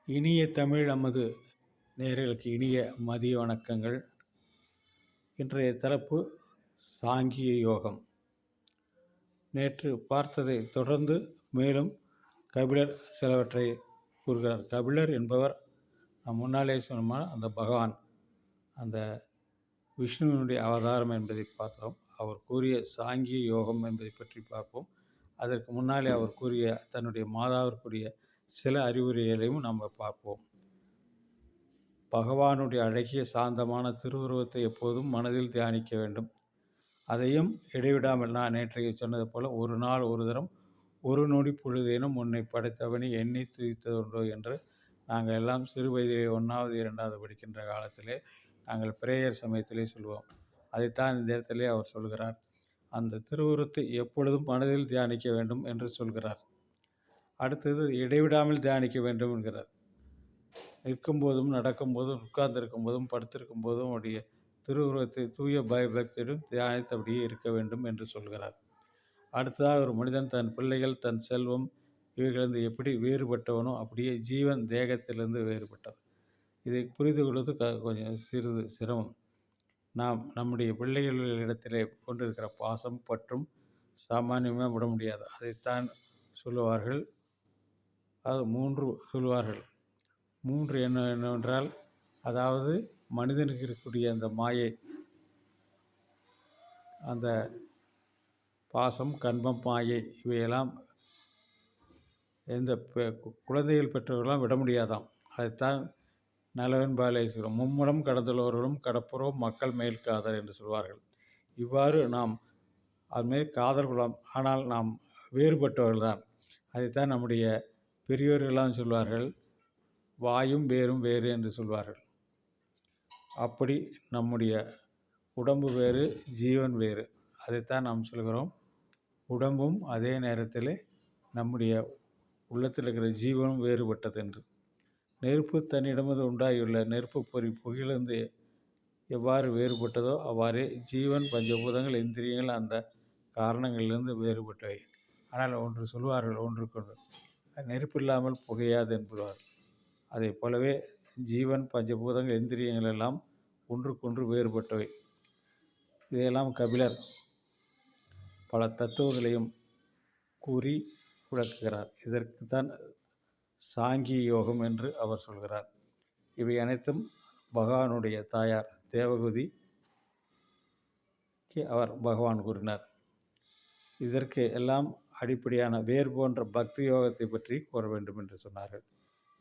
இனிய தமிழ் நமது நேயர்களுக்கு இனிய மதிய வணக்கங்கள். இன்றைய தலைப்பு சாங்கிய யோகம். நேற்று பார்த்ததை தொடர்ந்து மேலும் கபிலர் சிலவற்றை கூறுகிறார். கபிலர் என்பவர் நாம் முன்னாலே சொன்னோம்னா அந்த பகவான், அந்த விஷ்ணுவினுடைய அவதாரம் என்பதை பார்த்தோம். அவர் கூறிய சாங்கிய யோகம் என்பதை பற்றி பார்ப்போம். அதற்கு முன்னாலே அவர் கூறிய தன்னுடைய மாதாவிற்குரிய சில அறிவுரைகளையும் நம்ம பார்ப்போம். பகவானுடைய அழகிய சாந்தமான திருவுருவத்தை எப்போதும் மனதில் தியானிக்க வேண்டும். அதையும் இடைவிடாமல், நான் நேற்றைக்கு சொன்னது போல, ஒரு நாள் ஒரு தரம் ஒரு நொடி பொழுதேனும் உன்னை படைத்தவனை எண்ணி துதித்ததுண்டோ என்று நாங்கள் எல்லாம் சிறு வயதிலே 1வது 2வது படிக்கின்ற காலத்திலே நாங்கள் பிரேயர் சமயத்திலே சொல்வோம். அதைத்தான் இந்த இடத்திலே அவர் சொல்கிறார். அந்த திருவுருவத்தை எப்பொழுதும் மனதில் தியானிக்க வேண்டும் என்று சொல்கிறார். அடுத்தது இடைவிடாமல் தியானிக்க வேண்டும் என்கிறார். நிற்கும்போதும், நடக்கும்போதும், உட்கார்ந்திருக்கும் போதும், படுத்திருக்கும் போதும் அவருடைய திருவுருவத்தை தூய பயபக்தியுடன் தியானித்தபடியே இருக்க வேண்டும் என்று சொல்கிறார். அடுத்ததாக, ஒரு மனிதன் தன் பிள்ளைகள், தன் செல்வம் இவைகளிலிருந்து எப்படி வேறுபட்டவனோ அப்படியே ஜீவன் தேகத்திலிருந்து வேறுபட்டது. இதை புரிந்து கொள்வது கொஞ்சம் சிறிது சிரமம். நாம் நம்முடைய பிள்ளைகளிடத்திலே கொண்டிருக்கிற பாசம் பற்றும் சாமானியமாக விட முடியாது. அதைத்தான் சொல்லுவார்கள். அது 3 சொல்வார்கள். 3 என்னவென்றால், அதாவது மனிதனுக்கு இருக்கக்கூடிய அந்த மாயை, அந்த பாசம், கண்மம், மாயை இவையெல்லாம் எந்த குழந்தைகள் பெற்றவர்களாம் விட முடியாதாம். அதைத்தான் நலவன் பாலே சொல்கிறோம். மும்முடம் கடந்துள்ளவர்களும் கடப்புறோம் மக்கள் மேல் காதல் என்று சொல்வார்கள். இவ்வாறு நாம் அதுமாரி காதல் கொள்ளலாம். ஆனால் நாம் வேறுபட்டவர்கள் தான். அதைத்தான் நம்முடைய பெரியோர்களெல்லாம் சொல்வார்கள், வாயும் வேரும் வேறு என்று சொல்வார்கள். அப்படி நம்முடைய உடம்பு வேறு, ஜீவன் வேறு. அதைத்தான் நாம் சொல்கிறோம். உடம்பும் அதே நேரத்தில் நம்முடைய உள்ளத்தில் இருக்கிற ஜீவனும் வேறுபட்டது என்று. நெருப்பு தன்னிடமது உண்டாகியுள்ள நெருப்பு பொறி புகிலிருந்து எவ்வாறு வேறுபட்டதோ அவ்வாறே ஜீவன், பஞ்சபூதங்கள், இந்திரியங்கள் அந்த காரணங்களிலிருந்து வேறுபட்டவை. ஆனால் ஒன்று சொல்வார்கள், ஒன்றுக்கொன்று நெருப்பு இல்லாமல் புகையாது என்பார். அதை போலவே ஜீவன், பஞ்சபூதங்கள், இந்திரியங்கள் எல்லாம் ஒன்றுக்கொன்று வேறுபட்டவை. இதையெல்லாம் கபிலர் பல தத்துவங்களையும் கூறி விளக்குகிறார். இதற்குத்தான் சாங்கிய யோகம் என்று அவர் சொல்கிறார். இவை அனைத்தும் பகவானுடைய தாயார் தேவகூதிக்கு அவர் பகவான் கூறினார். இதற்கு எல்லாம் அடிப்படையான வேர் போன்ற பக்தி யோகத்தை பற்றி கூற வேண்டும் என்று சொன்னார்கள்.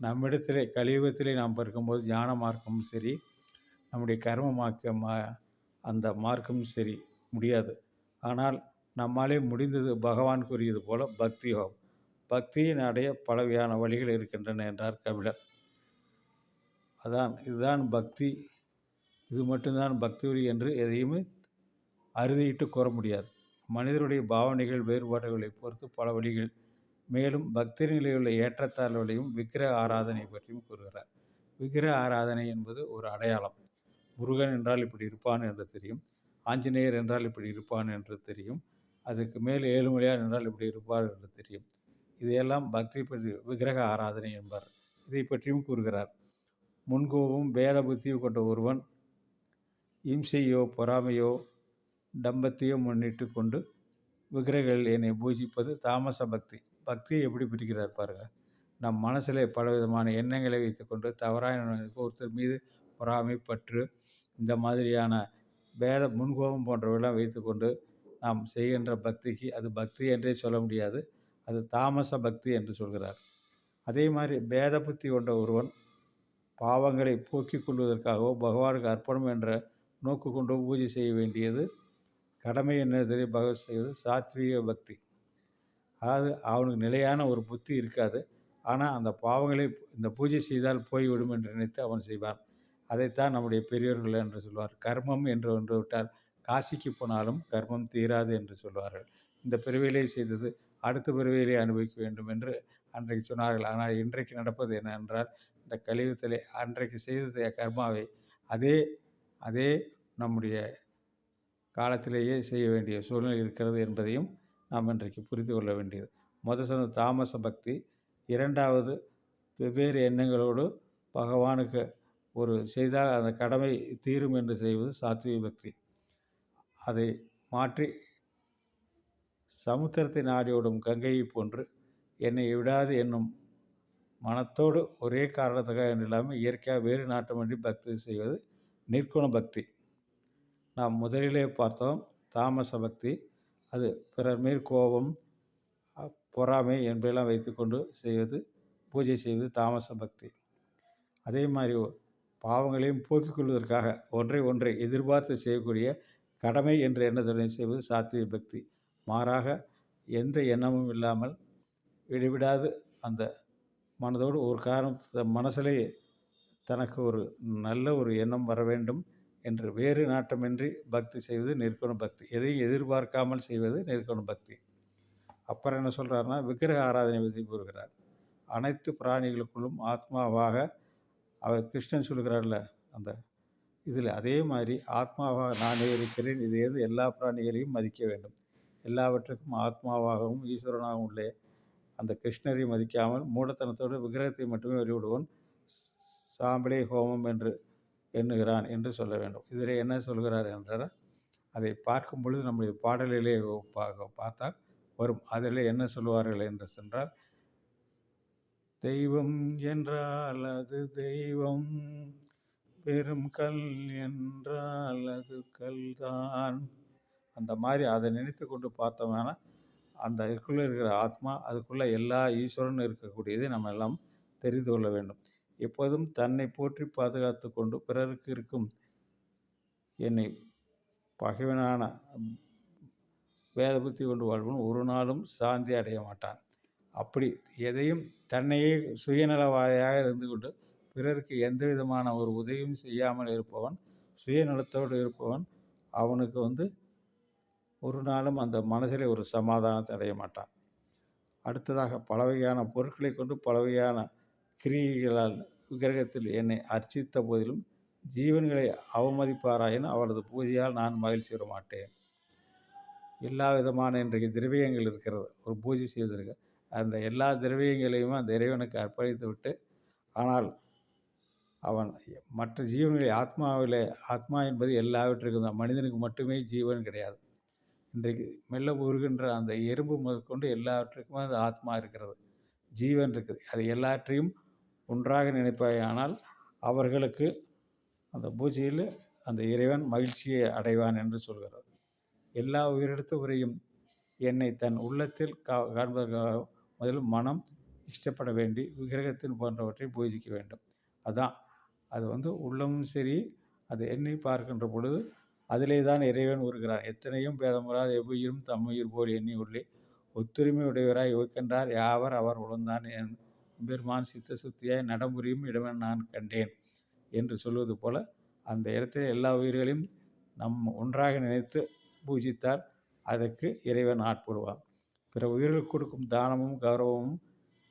நம்மிடத்திலே கலியுகத்திலே நாம் பார்க்கும்போது ஞான மார்க்கமும் சரி, நம்முடைய கர்ம அந்த மார்க்கமும் சரி முடியாது. ஆனால் நம்மாலே முடிந்தது பகவான் கூறியது போல பக்தி யோகம். பக்தியின் அடைய பலவையான வழிகள் இருக்கின்றன என்றார் கபிலர். இதுதான் பக்தி, இது மட்டும்தான் பக்தி வழி என்று எதையுமே அறுதியிட்டு கூற முடியாது. மனிதருடைய பாவனைகள், வேறுபாடுகளை பொறுத்து பல வழிகள். மேலும் பக்தி நிலையுள்ள ஏற்றத்தாழ்வுகளையும் விக்கிரக ஆராதனை பற்றியும் கூறுகிறார். விக்கிரக ஆராதனை என்பது ஒரு அடையாளம். முருகன் என்றால் இப்படி இருப்பான் என்று தெரியும், ஆஞ்சநேயர் என்றால் இப்படி இருப்பான் என்று தெரியும், அதுக்கு மேல் ஏழுமலையார் என்றால் இப்படி இருப்பார் என்று தெரியும். இதையெல்லாம் பக்தி பற்றி விக்கிரக ஆராதனை என்பார். இதை பற்றியும் கூறுகிறார். முன்கோபம், பேத புத்தியும் கொண்ட ஒருவன் இம்சையோ பொறாமையோ டம்பத்தையோ முன்னிட்டு கொண்டு விக்கிரகங்கள் என்னை பூஜிப்பது தாமச பக்தி. பக்தியை எப்படி பிரிக்கிறார் பாருங்கள். நம் மனசில் பலவிதமான எண்ணங்களை வைத்துக்கொண்டு தவறான ஒருத்தர் மீது பொறாமை, பற்று, இந்த மாதிரியான முன்கோபம் போன்றவெல்லாம் வைத்துக்கொண்டு நாம் செய்கின்ற பக்திக்கு அது பக்தி என்றே சொல்ல முடியாது. அது தாமச பக்தி என்று சொல்கிறார். அதே மாதிரி பேத புத்தி கொண்ட ஒருவன் பாவங்களை போக்கிக் கொள்வதற்காகவோ பகவானுக்கு அர்ப்பணம் என்ற நோக்கு கொண்டு பூஜை செய்ய வேண்டியது கடமை என்னதை பகவத் செய்வது சாத்வீக பக்தி. அதாவது அவனுக்கு நிலையான ஒரு புத்தி இருக்காது. ஆனால் அந்த பாவங்களை இந்த பூஜை செய்தால் போய்விடும் என்று நினைத்து அவன் செய்வான். அதைத்தான் நம்முடைய பெரியவர்கள் என்று சொல்வார். கர்மம் என்று ஒன்று விட்டால் காசிக்கு போனாலும் கர்மம் தீராது என்று சொல்வார்கள். இந்த பிறவியிலே செய்தது அடுத்த பிறவியிலே அனுபவிக்க வேண்டும் என்று அன்றைக்கு சொன்னார்கள். ஆனால் இன்றைக்கு நடப்பது என்னவென்றால், இந்த கலியுகத்திலே அன்றைக்கு செய்த கர்மாவை அதே நம்முடைய காலத்திலேயே செய்ய வேண்டிய சூழ்நிலை இருக்கிறது என்பதையும் நாம் இன்றைக்கு புரிந்து கொள்ள வேண்டியது. சொன்ன தாமச பக்தி. இரண்டாவது வெவ்வேறு எண்ணங்களோடு பகவானுக்கு ஒரு செய்தால் அந்த கடமை தீரும் என்று செய்வது சாத்விக பக்தி. அதை மாற்றி சமுத்திரத்தை நாடியோடும் கங்கையை போன்று என்னை விடாது என்னும் மனத்தோடு ஒரே காரணத்துக்காக என்று இல்லாமல் இயற்கையாக வேறு நாட்டமின்றி பக்தி செய்வது நிர்குண பக்தி. நாம் முதலிலே பார்த்தோம் தாமச பக்தி. அது பிறர் மேல் கோபம், பொறாமை என்பதெல்லாம் வைத்துக்கொண்டு செய்வது, பூஜை செய்வது தாமச பக்தி. அதே மாதிரி பாவங்களையும் போக்கிக் கொள்வதற்காக ஒன்றை எதிர்பார்த்து செய்யக்கூடிய கடமை என்ற எண்ணத்துடன் செய்வது சாத்விக பக்தி. மாறாக எந்த எண்ணமும் இல்லாமல் இடைவிடாது அந்த மனதோடு ஒரு காரணம் மனசிலே தனக்கு ஒரு நல்ல ஒரு எண்ணம் வர வேண்டும் என்று வேறு நாட்டமின்றி பக்தி செய்வது நிர்குண பக்தி. எதையும் எதிர்பார்க்காமல் செய்வது நிர்குண பக்தி. அப்புறம் என்ன சொல்கிறாருன்னா, விக்கிரக ஆராதனை பற்றி கூறுகிறார். அனைத்து பிராணிகளுக்குள்ளும் ஆத்மாவாக அவர் கிருஷ்ணன் சொல்கிறார்ல அந்த இதில், அதே மாதிரி ஆத்மாவாக நானே இருக்கிறேன். இது எல்லா பிராணிகளையும் மதிக்க வேண்டும். எல்லாவற்றுக்கும் ஆத்மாவாகவும் ஈஸ்வரனாகவும் உள்ள அந்த கிருஷ்ணரை மதிக்காமல் மூடத்தனத்தோடு விக்கிரகத்தை மட்டுமே வழிபடுவோன் சாம்பலே ஹோமம் என்று எண்ணுகிறான் என்று சொல்ல வேண்டும். இதில் என்ன சொல்கிறார் என்றால், அதை பார்க்கும் பொழுது நம்முடைய பாடலிலே பார்த்தால் வரும். அதில் என்ன சொல்வார்கள் என்று சென்றால், தெய்வம் என்றால் அது தெய்வம், பெரும் கல் என்றால் அது கல்தான். அந்த மாதிரி அதை நினைத்து கொண்டு பார்த்தோம்னா அந்த இதுக்குள்ளே இருக்கிற ஆத்மா, அதுக்குள்ளே எல்லா ஈஸ்வரனும் இருக்கக்கூடியதை நம்ம எல்லாம் தெரிந்து கொள்ள வேண்டும். எப்போதும் தன்னை போற்றி பாதுகாத்து கொண்டு பிறருக்கு இருக்கும் என்னை பகைவனான வேத புத்தி கொண்டு வாழ்வன் ஒரு நாளும் சாந்தி அடைய மாட்டான். அப்படி எதையும் தன்னையே சுயநலவாதியாக இருந்து கொண்டு பிறருக்கு எந்த விதமான ஒரு உதவியும் செய்யாமல் இருப்பவன், சுயநலத்தோடு இருப்பவன், அவனுக்கு ஒரு நாளும் அந்த மனசிலே ஒரு சமாதானத்தை அடைய மாட்டான். அடுத்ததாக பல வகையான பொருட்களை கொண்டு பல வகையான கிரியைகளால் விக்கிரகத்தில் என்னை அர்ச்சித்த போதிலும் ஜீவன்களை அவமதிப்பாராயின் அவரது பூஜையால் நான் மகிழ்ச்சி பெற மாட்டேன். எல்லா விதமான இன்றைக்கு திரவியங்கள் இருக்கிறது ஒரு பூஜை செய்வதற்கு. அந்த எல்லா திரவியங்களையும் அந்த இறைவனுக்கு அர்ப்பணித்து விட்டு, ஆனால் அவன் மற்ற ஜீவன்களை ஆத்மா என்பது எல்லாவற்றுக்கும் தான். மனிதனுக்கு மட்டுமே ஜீவன் கிடையாது. இன்றைக்கு மெல்ல உருகின்ற அந்த எறும்பு முதற்கொண்டு எல்லாவற்றுக்குமே அந்த ஆத்மா இருக்கிறது, ஜீவன் இருக்குது. அது எல்லாற்றையும் ஒன்றாக நினைப்பாயானால் அவர்களுக்கு அந்த பூஜையில் அந்த இறைவன் மகிழ்ச்சியை அடைவான் என்று சொல்கிறார். எல்லா உயிரிடத்து உரையும் என்னை தன் உள்ளத்தில் காண்பதற்காக முதலில் மனம் இஷ்டப்பட வேண்டி விக்கிரகத்தில் போன்றவற்றை பூஜிக்க வேண்டும். அதான் அது உள்ளமும் சரி. அது எண்ணி பார்க்கின்ற பொழுது அதிலே தான் இறைவன் உருகிறான். எத்தனையும் பேதமுறாத எவ்வுயிரும் தம்முயிர் போல் எண்ணி உள்ளே ஒத்துரிமை உடையவராய் யோக்கின்றார் யாவர் அவர் உணர்ந்தான் பெருமான் சித்த சுத்தியாய் நடமுறையும் இடமென நான் கண்டேன் என்று சொல்வது போல அந்த இடத்துல எல்லா உயிர்களையும் ஒன்றாக நினைத்து பூஜித்தால் அதற்கு இறைவன் ஆட்படுவான். பிற உயிர்களுக்கு கொடுக்கும் தானமும் கௌரவமும்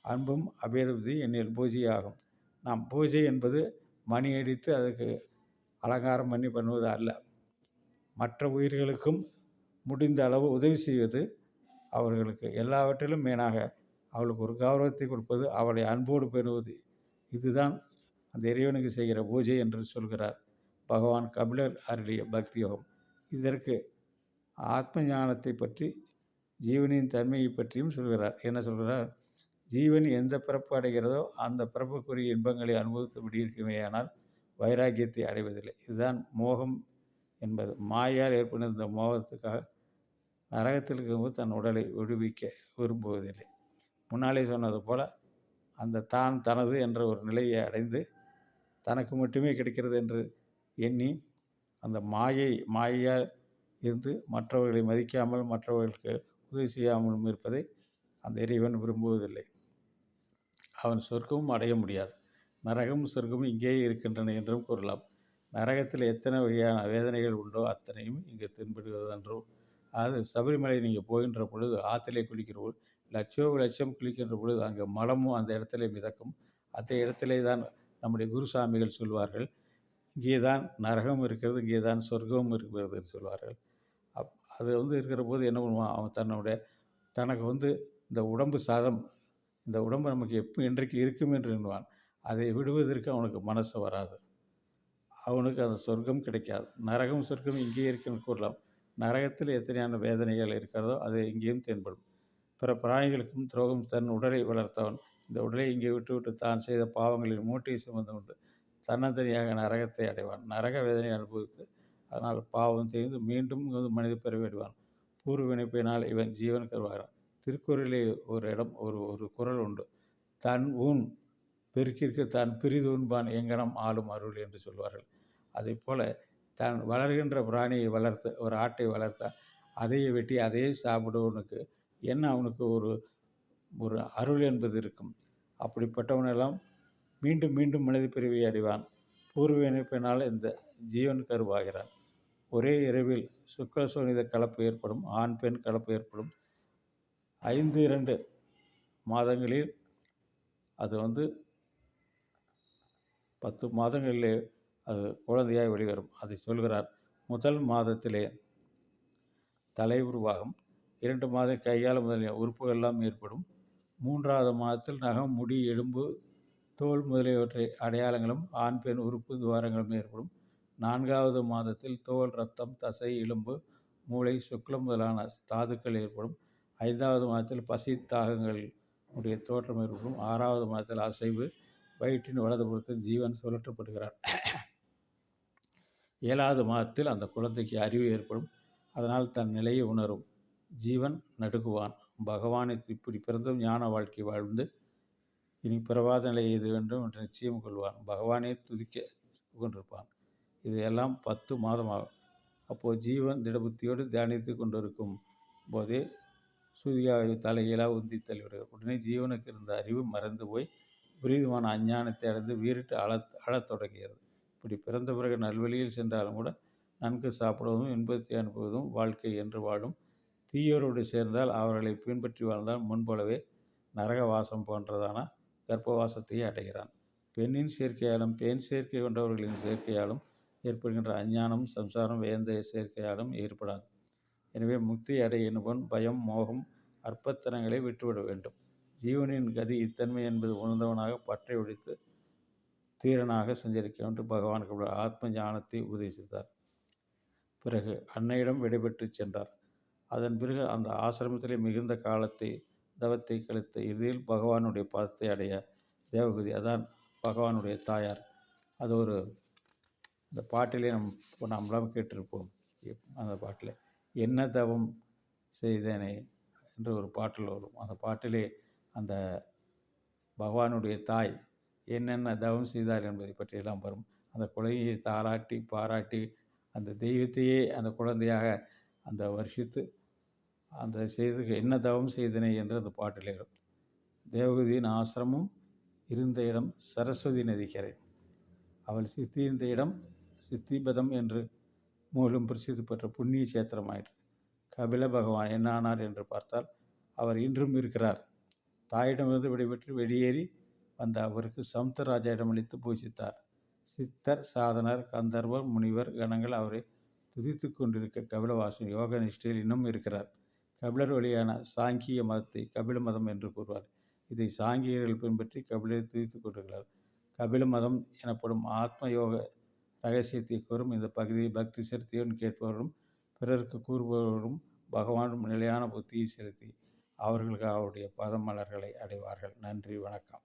அன்பும் அபேதபதி என்னில் பூஜையாகும். நாம் பூஜை என்பது மணி அடித்து அதுக்கு அலங்காரம் பண்ணி பண்ணுவது அல்ல. மற்ற உயிர்களுக்கும் முடிந்த அளவு உதவி செய்வது, அவர்களுக்கு எல்லாவற்றிலும் மேலாக அவளுக்கு ஒரு கௌரவத்தை கொடுப்பது, அவளை அன்போடு பெறுவது, இதுதான் அந்த இறைவனுக்கு செய்கிற பூஜை என்று சொல்கிறார் பகவான் கபிலர் அருளிய பக்தி யோகம். இதற்கு ஆத்ம ஞானத்தை பற்றி, ஜீவனின் தன்மையை பற்றியும் சொல்கிறார். என்ன சொல்கிறார்? ஜீவன் எந்த பிறப்பு அடைகிறதோ அந்த பிறப்புக்குரிய இன்பங்களை அனுபவித்தபடி இருக்குமேயானால் வைராக்கியத்தை அடைவதில்லை. இதுதான் மோகம் என்பது. மாயால் ஏற்படுத்த இந்த மோகத்துக்காக நரகத்தில் இருக்கும்போது தன் உடலை விடுவிக்க விரும்புவதில்லை. முன்னாலே சொன்னது போல் அந்த தான் தனது என்ற ஒரு நிலையை அடைந்து தனக்கு மட்டுமே கிடைக்கிறது என்று எண்ணி அந்த மாயையால் இருந்து மற்றவர்களை மதிக்காமல் மற்றவர்களுக்கு உதவி செய்யாமலும் இருப்பதை அந்த இறைவன் விரும்புவதில்லை. அவன் சொர்க்கமும் அடைய முடியாது. நரகமும் சொர்க்கமும் இங்கேயே இருக்கின்றன என்றும் கூறலாம். நரகத்தில் எத்தனை வகையான வேதனைகள் உண்டோ அத்தனையும் இங்கே தென்படுவதென்றோ. அது சபரிமலை நீங்கள் போகின்ற பொழுது ஆற்றிலே குளிக்கிற பொழுது லட்சம் குளிக்கின்ற பொழுது அங்கே மலமும் அந்த இடத்துல மிதக்கும். அந்த இடத்திலே தான் நம்முடைய குருசாமிகள் சொல்வார்கள், இங்கே தான் நரகம் இருக்கிறது, இங்கே தான் சொர்க்கமும் இருக்கிறது என்று சொல்வார்கள். அது இருக்கிற போது என்ன பண்ணுவான், அவன் தனக்கு இந்த உடம்பு சாதம் இந்த உடம்பு நமக்கு என்றைக்கு இருக்கும் என்று எண்ணுவான். அதை விடுவதற்கு அவனுக்கு மனசு வராது. அவனுக்கு அந்த சொர்க்கம் கிடைக்காது. நரகம் சொர்க்கம் இங்கேயே இருக்குன்னு கூறலாம். நரகத்தில் எத்தனையான வேதனைகள் இருக்கிறதோ அது இங்கேயும் தென்படும். பிற பிராணிகளுக்கும் துரோகம் தன் உடலை வளர்த்தவன் இந்த உடலை இங்கே விட்டுவிட்டு தான் செய்த பாவங்களின் மூட்டையை சுமந்து கொண்டு தன்னந்தனியாக நரகத்தை அடைவான். நரக வேதனை அனுபவித்து அதனால் பாவம் செய்து மீண்டும் மனித பிறவி அடைவான். பூர்வ வினைப்பினால் இவன் ஜீவன் கருவாகிறான். திருக்குறளிலே ஒரு இடம் ஒரு குறள் உண்டு. தன் ஊன் பெருக்கிற்கு தான் பிரிதுண்பான் எங்கனம் ஆளும் அருள் என்று சொல்வார்கள். அதே போல தான் வளர்கின்ற பிராணியை வளர்த்து ஒரு ஆட்டை வளர்த்தா அதையே வெட்டி அதையே சாப்பிடுவனுக்கு என்ன அவனுக்கு ஒரு ஒரு அருள் என்பது இருக்கும். அப்படிப்பட்டவனெல்லாம் மீண்டும் மீண்டும் மனித பிறவியை அடைவான். பூர்வ இணைப்பினால் இந்த ஜீவன் கருவாகிறான். ஒரே இரவில் சுக்கிர சோனித கலப்பு ஏற்படும். ஆண் பெண் கலப்பு ஏற்படும். 5-2 மாதங்களில் அது 10 மாதங்களிலே அது குழந்தையாய் வெளிவரும். அதை சொல்கிறார். முதல் மாதத்திலே தலை உருவாகும். 2 மாதம் கையால் முதலிய உறுப்புகள்லாம் ஏற்படும். 3வது மாதத்தில் நகம், முடி, எலும்பு, தோல் முதலியவற்றை அடையாளங்களும் ஆண் பெண் உறுப்பு துவாரங்களும் ஏற்படும். 4வது மாதத்தில் தோல், இரத்தம், தசை, எலும்பு, மூளை, சுக்லம் முதலான தாதுக்கள் ஏற்படும். 5வது மாதத்தில் பசி தாகங்கள் உடைய தோற்றம் ஏற்படும். 6வது மாதத்தில் அசைவு, வயிற்றின் வலதுபுறத்தில் ஜீவன் சுழற்றப்படுகிறார். 7வது மாதத்தில் அந்த குழந்தைக்கு அறிவு ஏற்படும். அதனால் தன் நிலையை உணரும். ஜீவன் நடுங்குவான். பகவானை இப்படி பிறந்தும் ஞான வாழ்க்கை வாழ்ந்து இனி பிறவாத நிலை எது வேண்டும் என்று நிச்சயம் கொள்வான். பகவானே துதிக்க கொண்டிருப்பான். இதையெல்லாம் 10 மாதம் ஆகும். அப்போது ஜீவன் திடபுத்தியோடு தியானித்து கொண்டிருக்கும் போதே சூதியாவை தலைகீழாக உந்தி தள்ளிவிடுகிறார். உடனே ஜீவனுக்கு இருந்த அறிவு மறந்து போய் விபரீதமான அஞ்ஞானத்தை அடைந்து வீறிட்டு அழத் தொடங்குகிறது. இப்படி பிறந்த பிறகு நல்வழியில் சென்றாலும் கூட நன்கு சாப்பிடுவதும் இன்பத்தை அனுப்புவதும் வாழ்க்கை என்று வாழும். தீயோரோடு சேர்ந்தால் அவர்களை பின்பற்றி வாழ்ந்தால் முன்போலவே நரக வாசம் போன்றதான கர்ப்பவாசத்தையே அடைகிறான். பெண்ணின் சேர்க்கையாலும் பெண் சேர்க்கை கொண்டவர்களின் சேர்க்கையாலும் ஏற்படுகின்ற அஞ்ஞானம் சம்சாரம் வேந்த சேர்க்கையாலும் ஏற்படாது. எனவே முக்தி அடைய எண்ணுவன் பயம், மோகம், அற்பத்தனங்களை விட்டுவிட வேண்டும். ஜீவனின் கதி இத்தன்மை என்பது உணர்ந்தவனாக பற்றை ஒழித்து தீரனாக சஞ்சரிக்க வேண்டும். பகவானுக்கு ஆத்ம ஞானத்தை உபதேசித்தார். பிறகு அன்னையிடம் விடைபெற்று சென்றார். அதன் பிறகு அந்த ஆசிரமத்திலே மிகுந்த காலத்தை தவத்தை கழித்த இறுதியில் பகவானுடைய பதத்தை அடைய தேவகதி, அதான் பகவானுடைய தாயார். அது இந்த பாட்டிலே நம்மளாம் கேட்டிருப்போம். அந்த பாட்டில் என்ன தவம் செய்தேனே என்று ஒரு பாட்டில் வரும். அந்த பாட்டிலே அந்த பகவானுடைய தாய் என்னென்ன தவம் செய்தார் என்பதை பற்றியெல்லாம் வரும். அந்த குழந்தையை தாராட்டி பாராட்டி அந்த தெய்வத்தையே அந்த குழந்தையாக அந்த வருஷித்து அந்த செய்து என்ன தவம் செய்தனே என்று அந்த பாட்டில் வரும். தேவகதியின் ஆசிரமம் இருந்த இடம் சரஸ்வதி நதிக்கரை. அவள் சித்தியிருந்த இடம் சித்திபதம் என்று மூலம் பிரசித்தி பெற்ற புண்ணிய சேத்திரமாயிற்று. கபில பகவான் என்ன ஆனார் என்று பார்த்தால் அவர் இன்றும் இருக்கிறார். தாயிடமிருந்து விடைபெற்று வெளியேறி வந்த அவருக்கு சமுத்திரராஜாவிடம் அளித்து பூஜித்தார். சித்தர், சாதனர், கந்தர்வர், முனிவர் கணங்கள் அவரை துதித்து கொண்டிருக்க கபிலவாசன் யோக நிஷ்டையில் இன்னும் இருக்கிறார். கபிலர் வழியான சாங்கிய மதத்தை கபில மதம் என்று கூறுவார். இதை சாங்கியர்கள் பின்பற்றி கபிலரை துதித்து கொண்டிருக்கிறார். கபில மதம் எனப்படும் ஆத்ம யோக ரகசியத்தை கூறும் இந்த பகுதியை பக்தி செலுத்தியுடன் கேட்பவர்களும் பிறருக்கு கூறுபவர்களும் பகவானும் நிலையான புத்தியை செலுத்தி அவர்களுக்கு அவருடைய பதமலர்களை அடைவார்கள். நன்றி, வணக்கம்.